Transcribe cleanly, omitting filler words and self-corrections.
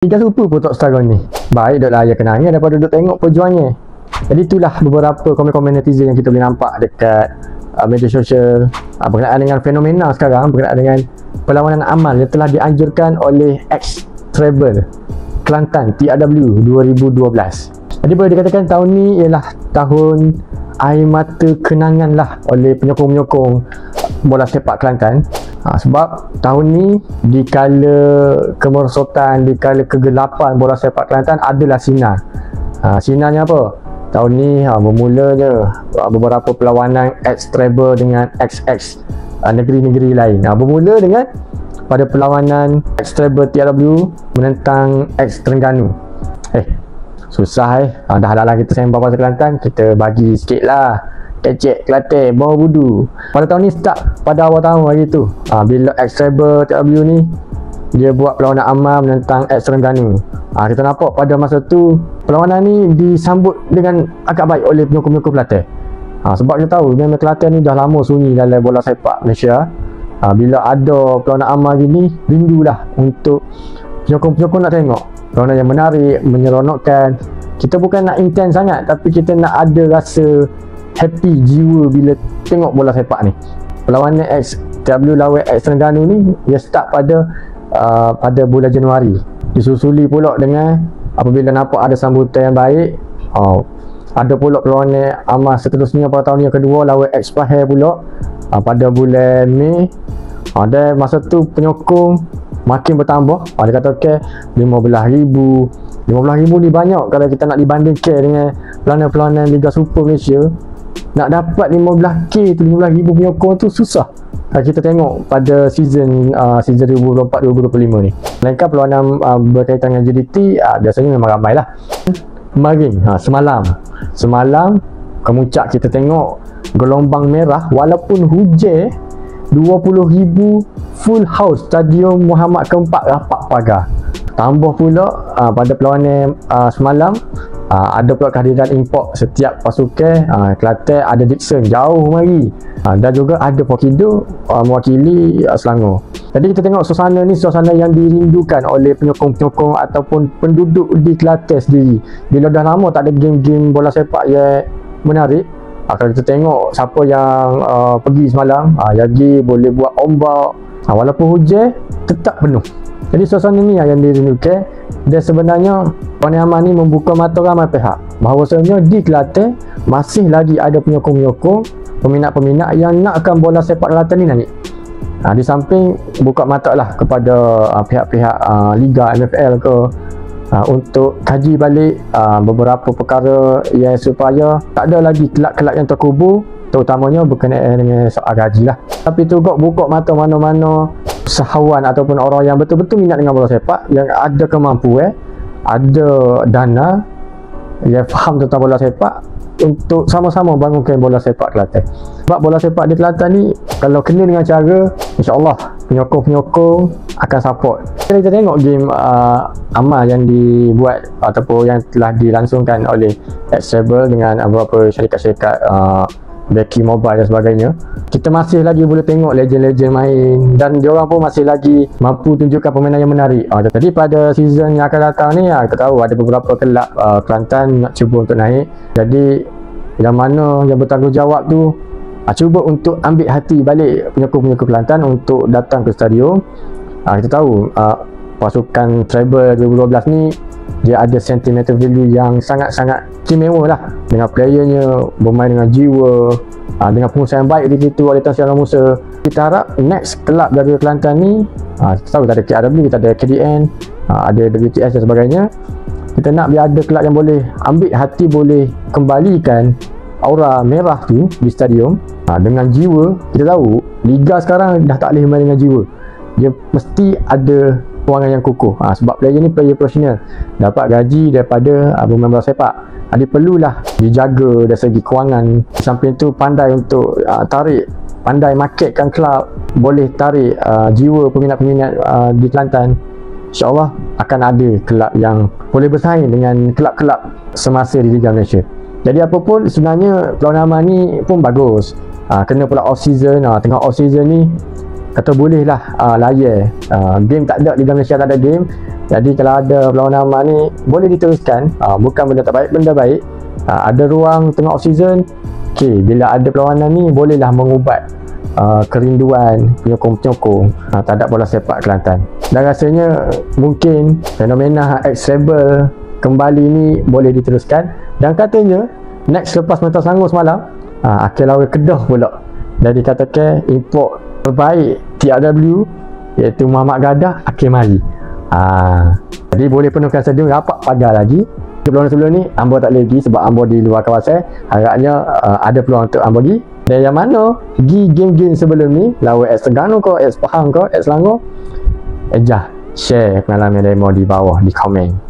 Liga Super pun tak setara ni. Baik duduk layar kenangan daripada duduk tengok perjuangannya. Jadi itulah beberapa komen-komen netizen yang kita boleh nampak dekat media sosial berkenaan dengan fenomena sekarang, berkenaan dengan perlawanan amal yang telah dianjurkan oleh ex-treble Kelantan TRW 2012. Jadi boleh dikatakan tahun ni ialah tahun air mata kenangan lah oleh penyokong-penyokong bola sepak Kelantan. Sebab tahun ni dikala kemerosotan, dikala kegelapan bola sepak Kelantan adalah sinar. Sinarnya apa? Tahun ni bermulanya beberapa perlawanan ex-treble dengan ex negeri-negeri lain. Bermula dengan pada perlawanan ex-treble TRW menentang ex-Terengganu. Susah dah halang kita sembang pasal Kelantan, kita bagi sikit lah. Kecek, Kelantan, bawah budu. Pada tahun ni start pada awal tahun hari tu. Bila ex-treble TRW ni dia buat perlawanan amal menentang ex-Terengganu. Kita nampak pada masa tu perlawanan ni disambut dengan agak baik oleh penyokong-penyokong Kelantan. Sebab kita tahu memang Kelantan ni dah lama sunyi dalam bola sepak Malaysia. Bila ada perlawanan amal gini, rindulah untuk penyokong-penyokong nak tengok perlawanan yang menarik, menyeronokkan. Kita bukan nak intense sangat, tapi kita nak ada rasa happy jiwa bila tengok bola sepak ni. Perlawanan ex-TRW lawan ex-Terengganu ni dia start pada bulan Januari. Disusuli pula dengan apabila nampak ada sambutan yang baik, ada pula perlawanan amal seterusnya pada tahun yang kedua lawan ex-Pahang pula pada bulan Mei. Dan masa tu penyokong makin bertambah. Dia kata okey 15,000 ni banyak kalau kita nak dibandingkan dengan perlawanan-perlawanan Liga Super Malaysia. Nak dapat 15k tu, 15,000 penyokong tu susah. Kita tengok pada season 2024-2025 ni. Melainkan perlawanan berkaitan dengan JDT biasanya memang ramai lah. Kemarin semalam kemuncak kita tengok gelombang merah walaupun hujan, 20,000 full house Stadium Muhammad Keempat rapat pagar. Tambah pula pada perlawanan semalam ada pula kehadiran import setiap pasukan. Kelantan ada Dixon jauh mari, dan juga ada Pokido mewakili Selangor. Jadi kita tengok suasana ni suasana yang dirindukan oleh penyokong-penyokong ataupun penduduk di Kelantan sendiri. Bila dah lama tak ada game-game bola sepak yang menarik. Kalau kita tengok siapa yang pergi semalam, Yagi boleh buat ombak, walaupun hujan tetap penuh. Jadi suasana ni yang dirindukan. Dan sebenarnya perlawanan amal ni membuka mata ramai pihak bahawasanya di Kelantan masih lagi ada penyokong-penyokong, peminat-peminat yang nakkan bola sepak Kelantan ni naik. Di samping buka mata lah kepada pihak-pihak Liga MFL ke untuk kaji balik beberapa perkara yang supaya tak ada lagi kelab-kelab yang terkubur, terutamanya berkenaan dengan soal gaji lah. Tapi tu juga buka mata mana-mana usahawan ataupun orang yang betul-betul minat dengan bola sepak, yang ada kemampuan, ada dana, yang faham tentang bola sepak untuk sama-sama bangunkan bola sepak Kelantan. Sebab bola sepak di Kelantan ni kalau kena dengan cara, insya-Allah penyokong-penyokong akan support. Kita tengok game amal yang dibuat ataupun yang telah dilangsungkan oleh ex-treble dengan beberapa syarikat-syarikat backing mobile dan sebagainya. Kita masih lagi boleh tengok legend-legend main dan diorang pun masih lagi mampu tunjukkan permainan yang menarik. Jadi pada season yang akan datang ni kita tahu ada beberapa kelab Kelantan nak cuba untuk naik. Jadi yang mana yang bertanggungjawab tu cuba untuk ambil hati balik penyokong-penyokong Kelantan untuk datang ke stadium. Kita tahu pasukan treble 2012 ni dia ada sentimental value yang sangat-sangat istimewa lah, dengan playernya bermain dengan jiwa, dengan pengusaha yang baik di situ oleh Tan Sri Musa. Kita harap next kelab dari Kelantan ni, kita tahu kita ada KRW, kita ada KDN, ada WTS dan sebagainya. Kita nak biar ada kelab yang boleh ambil hati, boleh kembalikan aura merah tu di stadium dengan jiwa. Kita tahu Liga sekarang dah tak boleh main dengan jiwa, dia mesti ada kewangan yang kukuh. Sebab player ni player profesional, dapat gaji daripada bermain bola sepak. Dia perlulah dijaga dari segi kewangan. Samping tu pandai untuk tarik, pandai marketkan kelab, boleh tarik jiwa peminat-peminat di Kelantan. InsyaAllah akan ada kelab yang boleh bersaing dengan kelab-kelab semasa di Liga Malaysia. Jadi apapun sebenarnya perlawanan amal ni pun bagus. Kena pula off season, tengah off season ni kata boleh lah layan game tak ada, Liga Malaysia tak ada game, Jadi kalau ada perlawanan aman ni boleh diteruskan, bukan benda tak baik, benda baik. Ada ruang tengah off season, okey, bila ada perlawanan ni bolehlah mengubat kerinduan penyokong-penyokong terhadap bola sepak Kelantan. Dan rasanya mungkin fenomena ex-rebel kembali ni boleh diteruskan. Dan katanya next lepas Mentas Selangor semalam, Akil lawan Kedah pula dah dikatakan import terbaik TRW iaitu Muhammad Gadah Akil mari. Jadi boleh penuhkan stadium rapat pagar lagi. Sebelum ni Ambo tak lagi sebab Ambo di luar kawasan. Harapnya ada peluang untuk Ambo pergi. Dan yang mana pergi game-game sebelum ni lawan AS Terengganu ke, AS Pahang ke, AS Selangor, share pengalaman demo di bawah di komen.